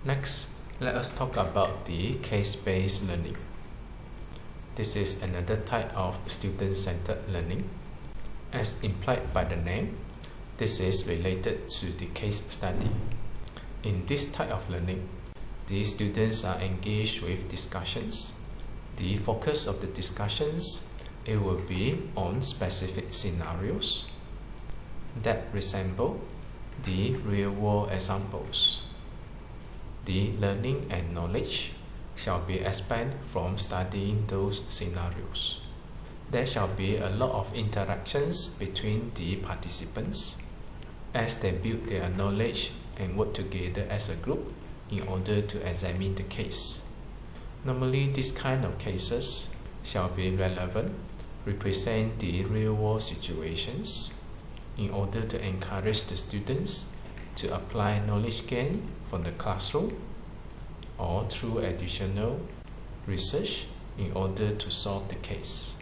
Next, let us talk about the case-based learning. This is another type of student-centered learning. As implied by the name, this is related to the case study. In this type of learning, the students are engaged with discussions. The focus of the discussions, it will be on specific scenarios that resemble the real-world examples. The learning and knowledge shall be expanded from studying those scenarios. There shall be a lot of interactions between the participants as they build their knowledge and work together as a group in order to examine the case. Normally, this kind of cases shall be relevant, represent the real-world situations in order to encourage the students to apply knowledge gained from the classroom or through additional research in order to solve the case.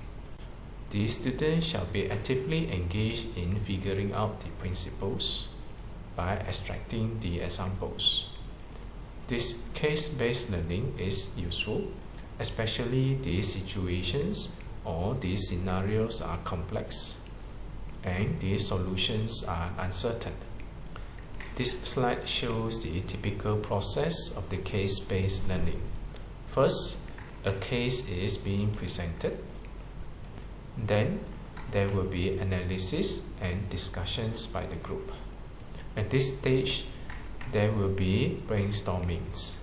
The students shall be actively engaged in figuring out the principles by extracting the examples. This case-based learning is useful, especially the situations or the scenarios are complex and the solutions are uncertain. This slide shows the typical process of the case-based learning. First, a case is being presented. Then, there will be analysis and discussions by the group. At this stage, there will be brainstormings.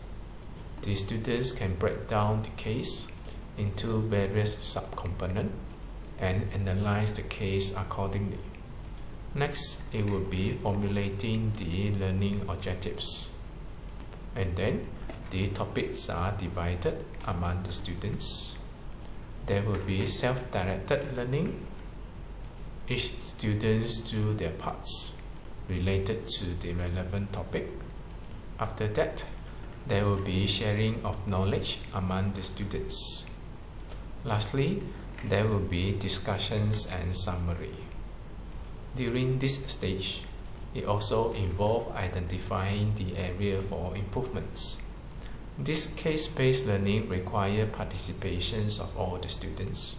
The students can break down the case into various subcomponents and analyze the case accordingly. Next, it will be formulating the learning objectives. And then, the topics are divided among the students. There will be self-directed learning. Each student do their parts related to the relevant topic. After that, there will be sharing of knowledge among the students. Lastly, there will be discussions and summary. During this stage, it also involves identifying the area for improvements. This case-based learning requires participations of all the students,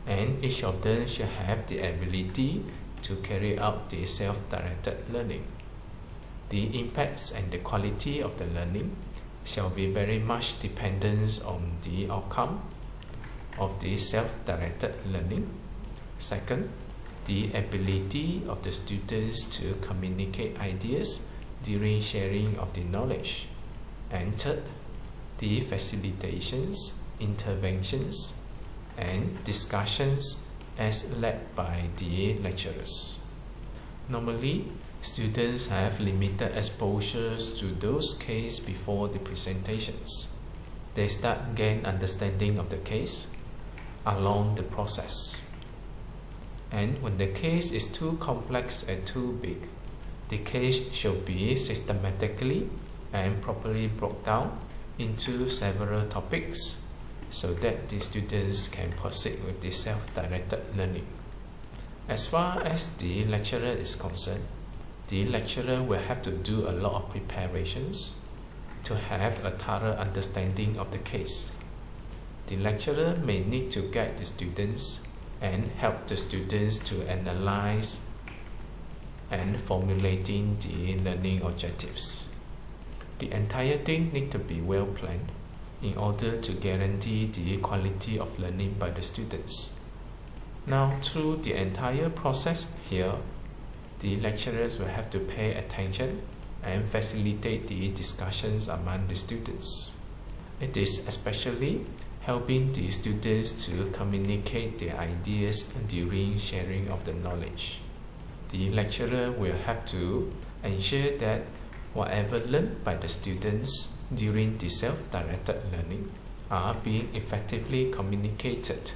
and each of them should have the ability to carry out the self-directed learning. The impacts and the quality of the learning shall be very much dependent on the outcome of the self-directed learning. Second, the ability of the students to communicate ideas during sharing of the knowledge. And third, the facilitations, interventions, and discussions as led by the lecturers. Normally, students have limited exposures to those cases before the presentations. They start gain understanding of the case along the process. And when the case is too complex and too big, the case should be systematically and properly broken down into several topics so that the students can proceed with the self-directed learning. As far as the lecturer is concerned, the lecturer will have to do a lot of preparations to have a thorough understanding of the case. The lecturer may need to guide the students and help the students to analyze and formulating the learning objectives. The entire thing needs to be well planned in order to guarantee the quality of learning by the students. Now, through the entire process here, the lecturers will have to pay attention and facilitate the discussions among the students. It is especially helping the students to communicate their ideas during sharing of the knowledge. The lecturer will have to ensure that whatever learned by the students during the self-directed learning are being effectively communicated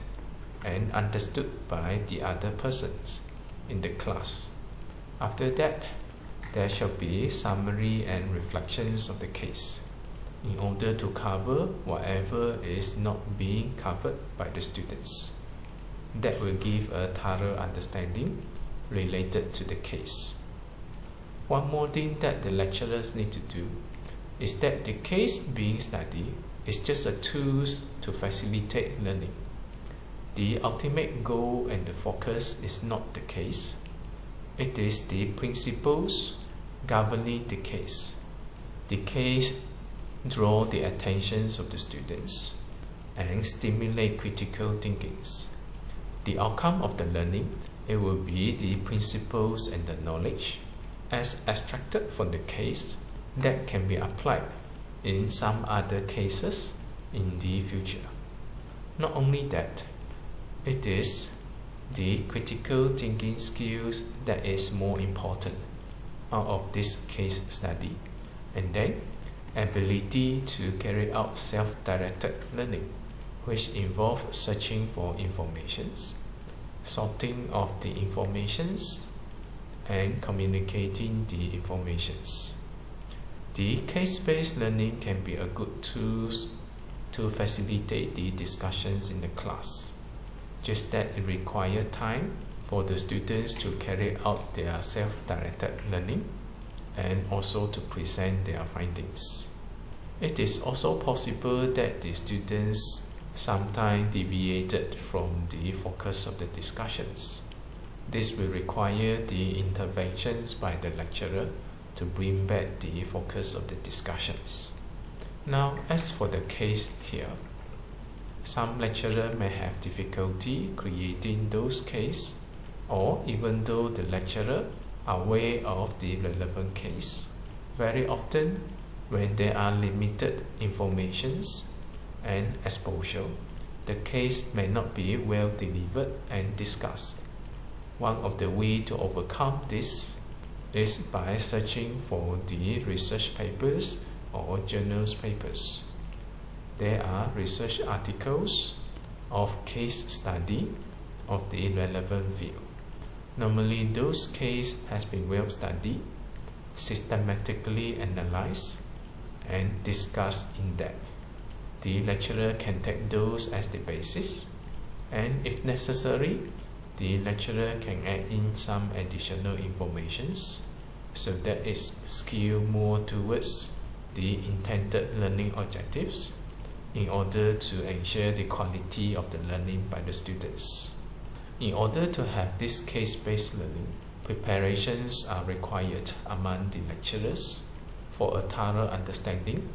and understood by the other persons in the class. After that, there shall be summary and reflections of the case in order to cover whatever is not being covered by the students. That will give a thorough understanding related to the case. One more thing that the lecturers need to do is that the case being studied is just a tool to facilitate learning. The ultimate goal and the focus is not the case. It is the principles governing the case. The case draws the attentions of the students and stimulate critical thinking. The outcome of the learning, it will be the principles and the knowledge as extracted from the case that can be applied in some other cases in the future. Not only that, it is the critical thinking skills that is more important out of this case study, and then ability to carry out self-directed learning, which involve searching for informations, sorting of the informations, and communicating the informations. The case-based learning can be a good tool to facilitate the discussions in the class, just that it requires time for the students to carry out their self-directed learning and also to present their findings. It is also possible that the students sometimes deviated from the focus of the discussions. This will require the interventions by the lecturer to bring back the focus of the discussions. Now, as for the case here, some lecturer may have difficulty creating those cases, or even though the lecturer are aware of the relevant case, very often when there are limited informations and exposure, the case may not be well delivered and discussed. One of the ways to overcome this is by searching for the research papers or journals papers. There are research articles of case study of the relevant field. Normally, those cases has been well studied, systematically analyzed, and discussed in depth. The lecturer can take those as the basis, and if necessary, the lecturer can add in some additional informations so that it's skewed more towards the intended learning objectives in order to ensure the quality of the learning by the students. In order to have this case-based learning, preparations are required among the lecturers for a thorough understanding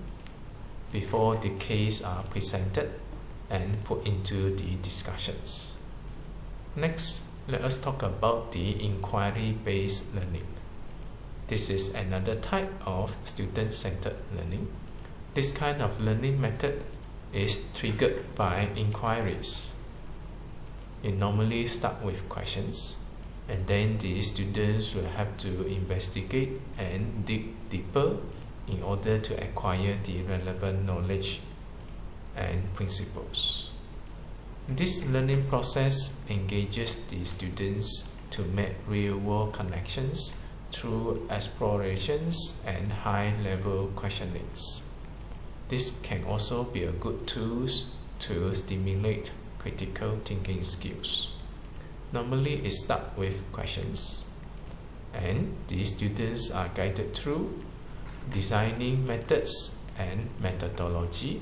before the case are presented and put into the discussions. Next, let us talk about the inquiry-based learning. This is another type of student-centered learning. This kind of learning method is triggered by inquiries. It normally starts with questions, and then the students will have to investigate and dig deeper in order to acquire the relevant knowledge and principles. This learning process engages the students to make real-world connections through explorations and high-level questionings. This can also be a good tool to stimulate critical thinking skills. Normally, it starts with questions, and the students are guided through designing methods and methodology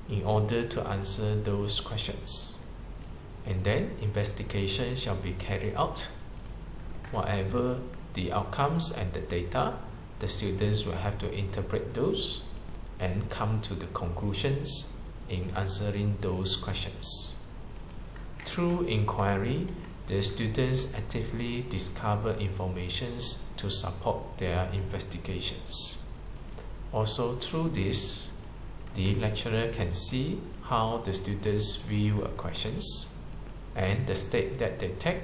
in order to answer those questions. And then investigation shall be carried out. Whatever the outcomes and the data, the students will have to interpret those and come to the conclusions in answering those questions. Through inquiry, the students actively discover information to support their investigations. Also, through this, the lecturer can see how the students view questions and the step that they take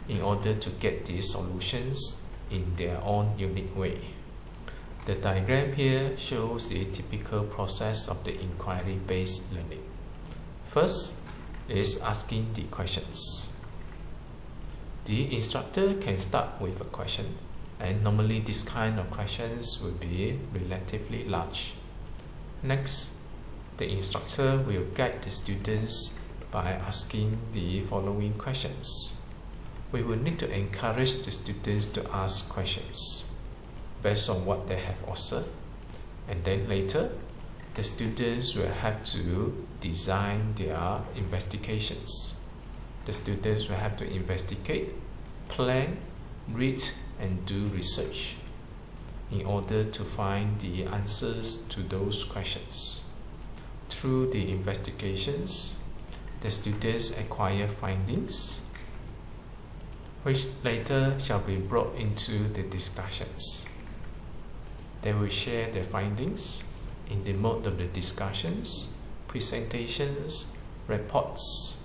in order to get the solutions in their own unique way. The diagram here shows the typical process of the inquiry-based learning. First is asking the questions. The instructor can start with a question, and normally this kind of questions will be relatively large. Next, the instructor will guide the students by asking the following questions. We will need to encourage the students to ask questions based on what they have observed, And then later, the students will have to design their investigations. The students will have to investigate, plan, read, and do research in order to find the answers to those questions. Through the investigations, the students acquire findings, which later shall be brought into the discussions. They will share their findings in the mode of the discussions, presentations, reports,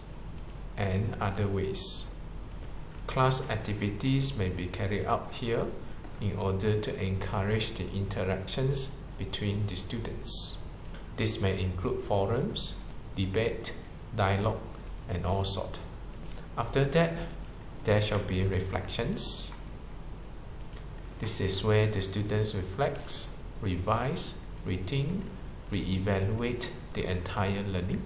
and other ways. Class activities may be carried out here in order to encourage the interactions between the students. This may include forums, debate, dialogue, and all sorts. After that, there shall be reflections. This is where the students reflect, revise, rethink, re-evaluate the entire learning,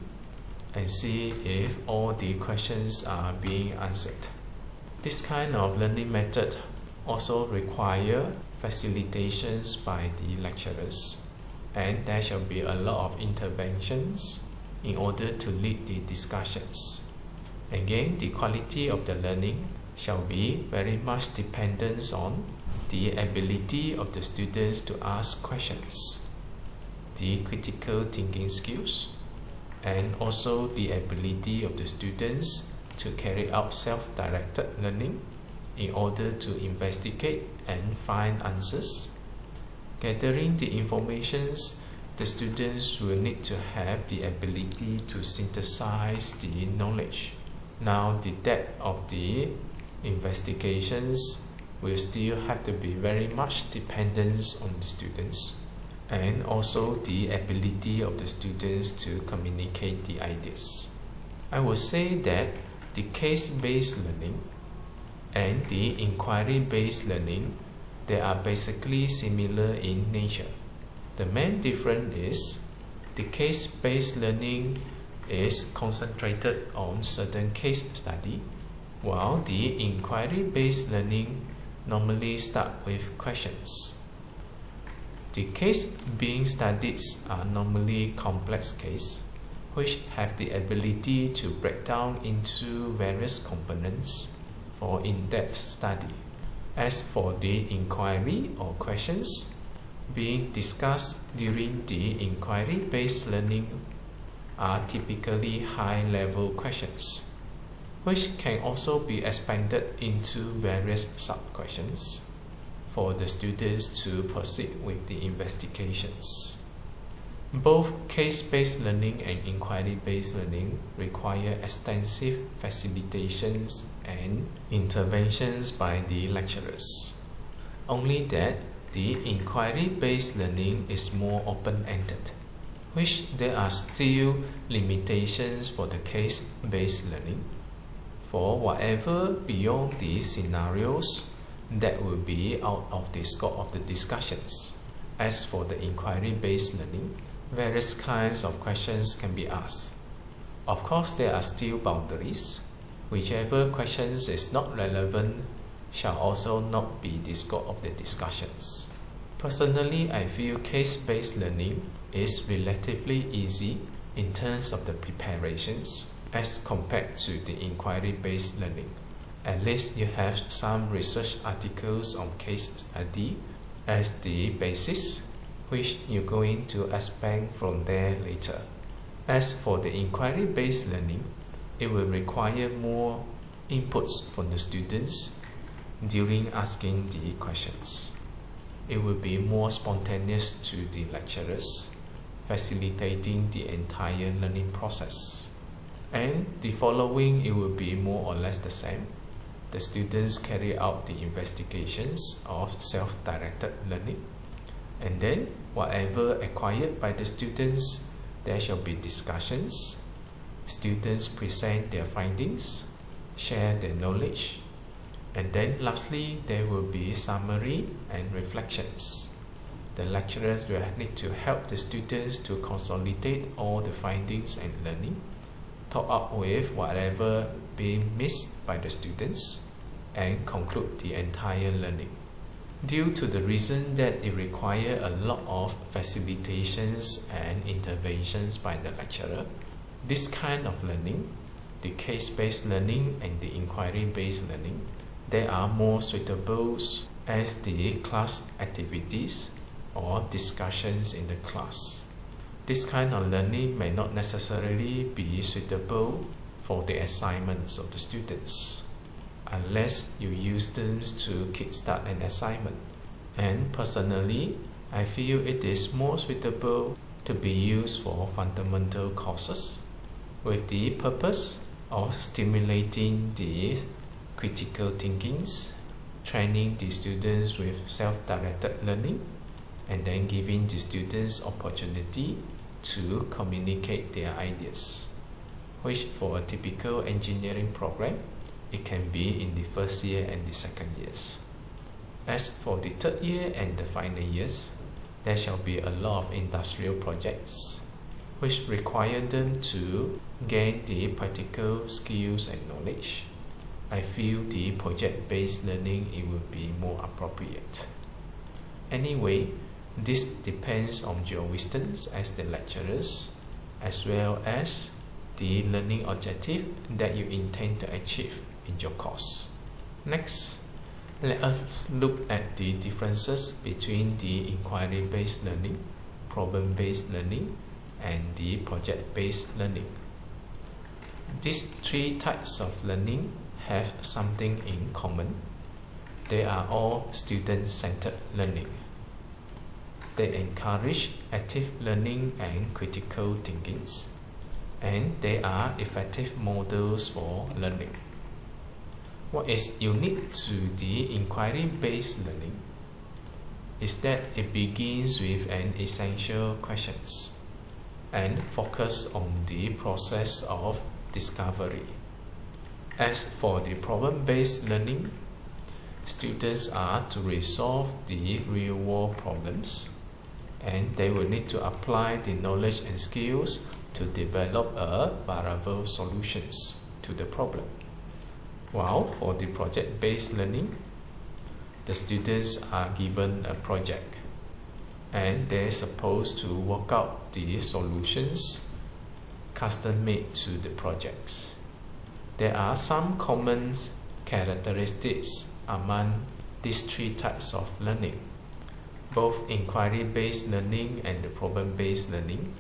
and see if all the questions are being answered. This kind of learning method also require facilitations by the lecturers, and there shall be a lot of interventions in order to lead the discussions. Again, the quality of the learning shall be very much dependent on the ability of the students to ask questions, the critical thinking skills, and also the ability of the students to carry out self-directed learning in order to investigate and find answers. Gathering the informations, the students will need to have the ability to synthesize the knowledge. Now, the depth of the investigations will still have to be very much dependent on the students, and also the ability of the students to communicate the ideas. I would say that the case-based learning and the inquiry-based learning, they are basically similar in nature. The main difference is the case-based learning is concentrated on certain case study, while the inquiry-based learning normally start with questions. The case being studied are normally complex cases, which have the ability to break down into various components for in-depth study. As for the inquiry or questions being discussed during the inquiry-based learning are typically high-level questions, which can also be expanded into various sub-questions for the students to proceed with the investigations. Both case-based learning and inquiry-based learning require extensive facilitations and interventions by the lecturers. Only that the inquiry-based learning is more open-ended, which there are still limitations for the case-based learning. For whatever beyond the scenarios, that will be out of the scope of the discussions. As for the inquiry-based learning, various kinds of questions can be asked. Of course, there are still boundaries. Whichever questions is not relevant shall also not be the scope of the discussions. Personally, I feel case-based learning is relatively easy in terms of the preparations as compared to the inquiry-based learning. At least you have some research articles on case study as the basis, which you're going to expand from there later. As for the inquiry-based learning, it will require more inputs from the students during asking the questions. It will be more spontaneous to the lecturers, facilitating the entire learning process. And the following, it will be more or less the same. The students carry out the investigations of self-directed learning, and then whatever acquired by the students, there shall be discussions. Students present their findings, share their knowledge, and then lastly there will be summary and reflections. The lecturers will need to help the students to consolidate all the findings and learning, top up with whatever being missed by the students, and conclude the entire learning. due to the reason that it requires a lot of facilitations and interventions by the lecturer. This kind of learning, the case-based learning and the inquiry-based learning, they are more suitable as the class activities or discussions in the class. This kind of learning may not necessarily be suitable for the assignments of the students, unless you use them to kickstart an assignment. And personally, I feel it is more suitable to be used for fundamental courses with the purpose of stimulating the critical thinkings, training the students with self-directed learning, and then giving the students opportunity to communicate their ideas, which for a typical engineering program, it can be in the first year and the second years. As for the third year and the final years, there shall be a lot of industrial projects which require them to gain the practical skills and knowledge. I feel the project-based learning it will be more appropriate. Anyway, this depends on your wisdom as the lecturers, as well as the learning objective that you intend to achieve in your course. Next, let us look at the differences between the inquiry-based learning, problem-based learning, and the project-based learning. These three types of learning have something in common. They are all student-centered learning. They encourage active learning and critical thinking, and they are effective models for learning. What is unique to the inquiry-based learning is that it begins with an essential questions and focus on the process of discovery. As for the problem-based learning, students are to resolve the real-world problems, and they will need to apply the knowledge and skills to develop viable solutions to the problem. While for the project-based learning, the students are given a project and they're supposed to work out the solutions custom-made to the projects. There are some common characteristics among these three types of learning. Both inquiry-based learning and the problem-based learning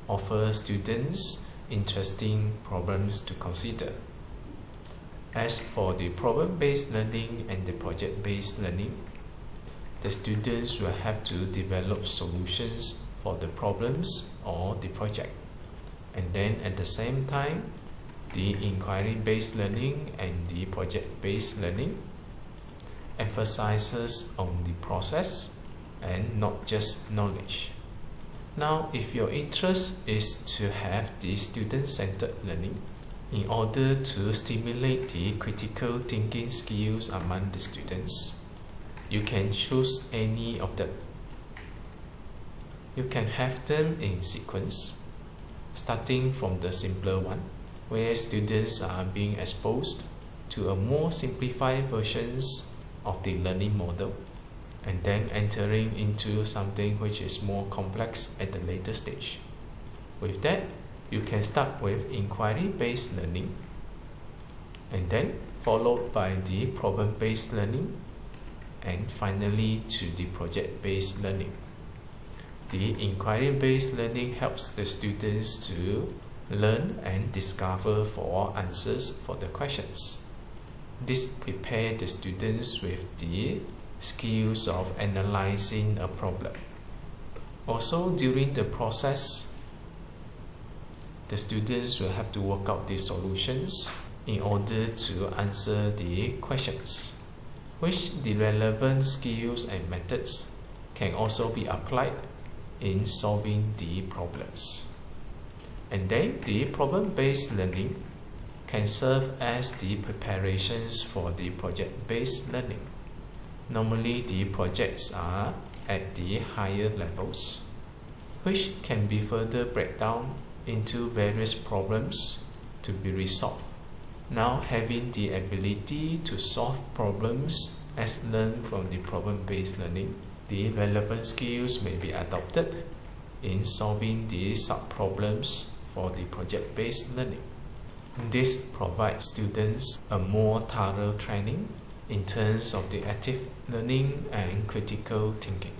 offer students interesting problems to consider. As for the problem-based learning and the project-based learning, the students will have to develop solutions for the problems or the project. And then at the same time, the inquiry-based learning and the project-based learning emphasizes on the process and not just knowledge. Now, if your interest is to have the student-centered learning, in order to stimulate the critical thinking skills among the students, you can choose any of them. You can have them in sequence, starting from the simpler one, where students are being exposed to a more simplified versions of the learning model, and then entering into something which is more complex at the later stage. With that, you can start with inquiry-based learning, and then followed by the problem-based learning, and finally to the project-based learning. The inquiry-based learning helps the students to learn and discover for answers for the questions. This prepares the students with the skills of analyzing a problem. Also, during the process, the students will have to work out the solutions in order to answer the questions, which the relevant skills and methods can also be applied in solving the problems. And then the problem-based learning can serve as the preparations for the project-based learning. Normally, the projects are at the higher levels, which can be further break down into various problems to be resolved. Now, having the ability to solve problems as learned from the problem-based learning, the relevant skills may be adopted in solving the sub-problems for the project-based learning. This provides students a more thorough training in terms of the active learning and critical thinking.